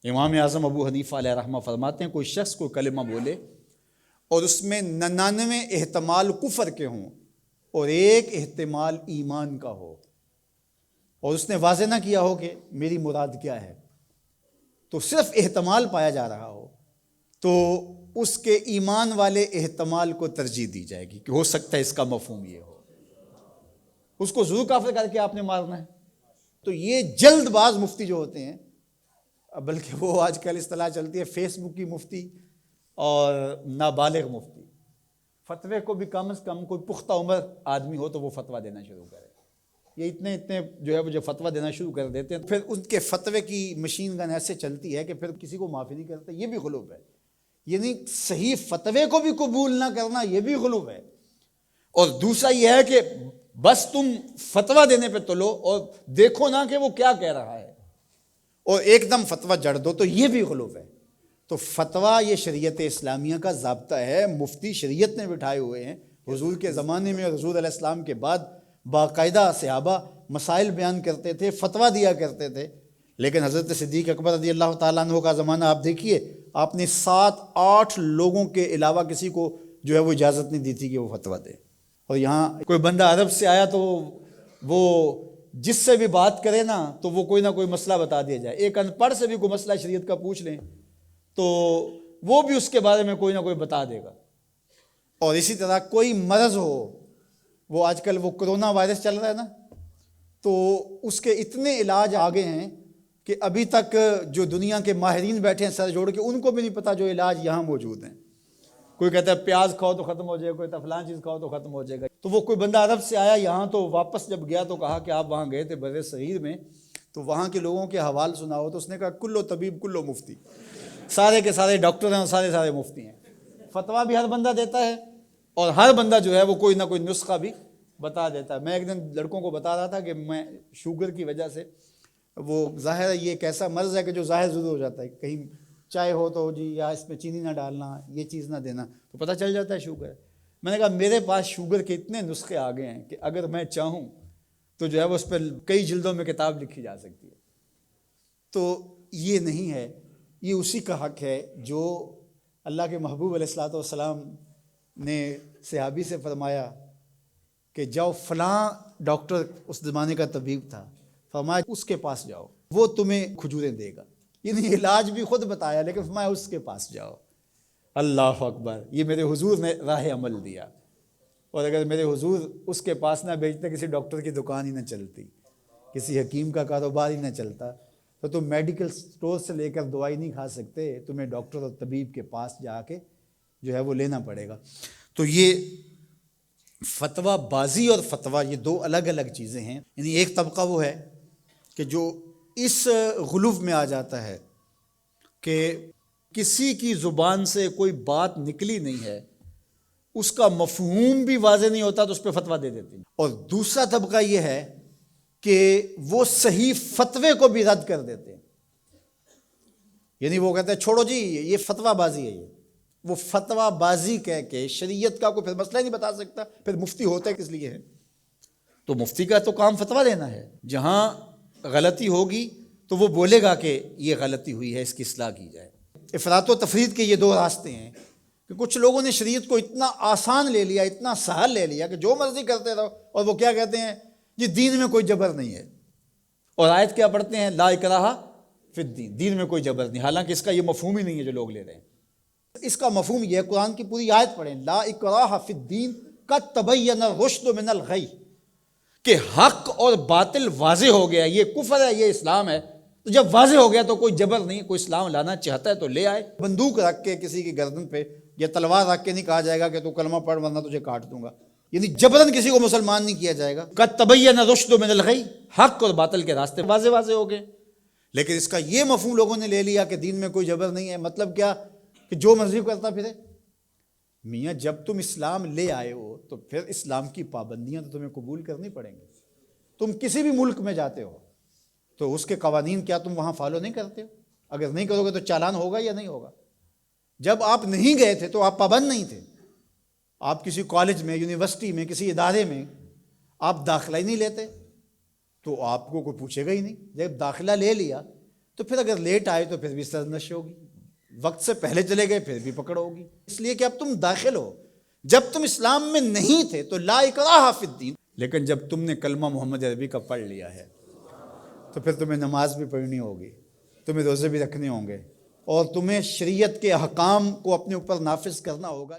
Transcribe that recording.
امام اعظم ابو حنیفہ علیہ رحمہ فرماتے ہیں کوئی شخص کوئی کلمہ بولے اور اس میں 99 احتمال کفر کے ہوں اور ایک احتمال ایمان کا ہو، اور اس نے واضح نہ کیا ہو کہ میری مراد کیا ہے، تو صرف احتمال پایا جا رہا ہو، تو اس کے ایمان والے احتمال کو ترجیح دی جائے گی کہ ہو سکتا ہے اس کا مفہوم یہ ہو، اس کو ضرور کافر کر کے آپ نے مارنا ہے۔ تو یہ جلد باز مفتی جو ہوتے ہیں، بلکہ وہ آج کل اصطلاح چلتی ہے فیس بک کی مفتی اور نابالغ مفتی، فتوے کو بھی کم از کم کوئی پختہ عمر آدمی ہو تو وہ فتویٰ دینا شروع کرے۔ یہ اتنے جو ہے وہ جو فتویٰ دینا شروع کر دیتے ہیں، پھر ان کے فتوے کی مشین گن ایسے چلتی ہے کہ پھر کسی کو معافی نہیں کرتے۔ یہ بھی غلو ہے، یعنی صحیح فتوے کو بھی قبول نہ کرنا یہ بھی غلو ہے۔ اور دوسرا یہ ہے کہ بس تم فتویٰ دینے پہ تلو اور دیکھو نہ کہ وہ کیا کہہ رہا ہے اور ایک دم فتویٰ جڑ دو، تو یہ بھی غلو ہے۔ تو فتویٰ یہ شریعت اسلامیہ کا ضابطہ ہے، مفتی شریعت نے بٹھائے ہوئے ہیں۔ حضور کے زمانے میں اور حضور علیہ السلام کے بعد باقاعدہ صحابہ مسائل بیان کرتے تھے، فتویٰ دیا کرتے تھے، لیکن حضرت صدیق اکبر رضی اللہ تعالیٰ عنہ کا زمانہ آپ دیکھیے، آپ نے 7-8 لوگوں کے علاوہ کسی کو جو ہے وہ اجازت نہیں دی تھی کہ وہ فتویٰ دے۔ اور یہاں کوئی بندہ عرب سے آیا تو وہ جس سے بھی بات کرے نا تو وہ کوئی نہ کوئی مسئلہ بتا دیا جائے۔ ایک ان پڑھ سے بھی کوئی مسئلہ شریعت کا پوچھ لیں تو وہ بھی اس کے بارے میں کوئی نہ کوئی بتا دے گا۔ اور اسی طرح کوئی مرض ہو، وہ آج کل وہ کرونا وائرس چل رہا ہے نا، تو اس کے اتنے علاج آگے ہیں کہ ابھی تک جو دنیا کے ماہرین بیٹھے ہیں سر جوڑ کے، ان کو بھی نہیں پتہ جو علاج یہاں موجود ہیں۔ کوئی کہتا ہے پیاز کھاؤ تو ختم ہو جائے گا، کوئی کہتا ہے فلاں چیز کھاؤ تو ختم ہو جائے گا۔ تو وہ کوئی بندہ عرب سے آیا یہاں، تو واپس جب گیا تو کہا کہ آپ وہاں گئے تھے بر صغیر میں، تو وہاں کے لوگوں کے حوال سناؤ، تو اس نے کہا کلو طبیب کلو مفتی، سارے کے سارے ڈاکٹر ہیں اور سارے مفتی ہیں۔ فتویٰ بھی ہر بندہ دیتا ہے اور ہر بندہ جو ہے وہ کوئی نہ کوئی نسخہ بھی بتا دیتا ہے۔ میں ایک دن لڑکوں کو بتا رہا تھا کہ میں شوگر کی وجہ سے، وہ ظاہر ہے یہ ایک ایسا مرض ہے کہ جو ظاہر ضرور ہو جاتا ہے، کہیں چائے ہو تو جی یا اس میں چینی نہ ڈالنا، یہ چیز نہ دینا، تو پتہ چل جاتا ہے شوگر ہے۔ میں نے کہا میرے پاس شوگر کے اتنے نسخے آ گئے ہیں کہ اگر میں چاہوں تو جو ہے وہ اس پہ کئی جلدوں میں کتاب لکھی جا سکتی ہے۔ تو یہ نہیں ہے، یہ اسی کا حق ہے جو اللہ کے محبوب علیہ الصلوۃ والسلام نے صحابی سے فرمایا کہ جاؤ فلاں ڈاکٹر اس زمانے کا طبیب تھا، فرمایا اس کے پاس جاؤ، وہ تمہیں کھجوریں دے گا۔ یعنی علاج بھی خود بتایا، لیکن فرمایا اس کے پاس جاؤ۔ اللہ اکبر، یہ میرے حضور نے راہ عمل دیا۔ اور اگر میرے حضور اس کے پاس نہ بھیجتے، کسی ڈاکٹر کی دکان ہی نہ چلتی، کسی حکیم کا کاروبار ہی نہ چلتا، تو تم میڈیکل سٹور سے لے کر دوائی نہیں کھا سکتے، تمہیں ڈاکٹر اور طبیب کے پاس جا کے جو ہے وہ لینا پڑے گا۔ تو یہ فتویٰ بازی اور فتویٰ یہ دو الگ الگ چیزیں ہیں۔ یعنی ایک طبقہ وہ ہے کہ جو اس غلو میں آ جاتا ہے کہ کسی کی زبان سے کوئی بات نکلی نہیں ہے، اس کا مفہوم بھی واضح نہیں ہوتا تو اس پہ فتویٰ دے دیتے ہیں۔ اور دوسرا طبقہ یہ ہے کہ وہ صحیح فتوے کو بھی رد کر دیتے ہیں، یعنی وہ کہتے ہیں چھوڑو جی یہ فتویٰ بازی ہے، وہ فتویٰ بازی کہہ کے شریعت کا کوئی پھر مسئلہ نہیں بتا سکتا، پھر مفتی ہوتا ہے کس لیے ہے؟ تو مفتی کا تو کام فتویٰ دینا ہے، جہاں غلطی ہوگی تو وہ بولے گا کہ یہ غلطی ہوئی ہے، اس کی اصلاح کی جائے۔ افراط و تفرید کے یہ دو راستے ہیں کہ کچھ لوگوں نے شریعت کو اتنا آسان لے لیا، اتنا سہل لے لیا کہ جو مرضی کرتے رہو، اور وہ کیا کہتے ہیں جی دین میں کوئی جبر نہیں ہے، اور آیت کیا پڑھتے ہیں لا اکراہ فی الدین، دین میں کوئی جبر نہیں، حالانکہ اس کا یہ مفہوم ہی نہیں ہے جو لوگ لے رہے ہیں۔ اس کا مفہوم یہ ہے، قرآن کی پوری آیت پڑھیں، لا اکراہ فی الدین قد تبین الرشد من الغی، کہ حق اور باطل واضح ہو گیا، یہ کفر ہے یہ اسلام ہے، تو جب واضح ہو گیا تو کوئی جبر نہیں، کوئی اسلام لانا چاہتا ہے تو لے آئے۔ بندوق رکھ کے کسی کی گردن پہ یا تلوار رکھ کے نہیں کہا جائے گا کہ تو کلمہ پڑھ ورنہ تجھے کاٹ دوں گا، یعنی جبراً کسی کو مسلمان نہیں کیا جائے گا۔ قد تبین الرشد من الغی، حق اور باطل کے راستے واضح ہو گئے۔ لیکن اس کا یہ مفہوم لوگوں نے لے لیا کہ دین میں کوئی جبر نہیں ہے، مطلب کیا کہ جو مرضی کرتا پھرے۔ میاں جب تم اسلام لے آئے ہو تو پھر اسلام کی پابندیاں تو تمہیں قبول کرنی پڑیں گی۔ تم کسی بھی ملک میں جاتے ہو تو اس کے قوانین کیا تم وہاں فالو نہیں کرتے ہو؟ اگر نہیں کرو گے تو چالان ہوگا یا نہیں ہوگا؟ جب آپ نہیں گئے تھے تو آپ پابند نہیں تھے، آپ کسی کالج میں، یونیورسٹی میں، کسی ادارے میں آپ داخلہ ہی نہیں لیتے تو آپ کو کوئی پوچھے گا ہی نہیں۔ جب داخلہ لے لیا تو پھر اگر لیٹ آئے تو پھر بھی سرنش ہوگی، وقت سے پہلے چلے گئے پھر بھی پکڑ ہوگی، اس لیے کہ اب تم داخل ہو۔ جب تم اسلام میں نہیں تھے تو لا اکراہ فی الدین، لیکن جب تم نے کلمہ محمد عربی کا پڑھ لیا ہے تو پھر تمہیں نماز بھی پڑھنی ہوگی، تمہیں روزے بھی رکھنے ہوں گے، اور تمہیں شریعت کے احکام کو اپنے اوپر نافذ کرنا ہوگا۔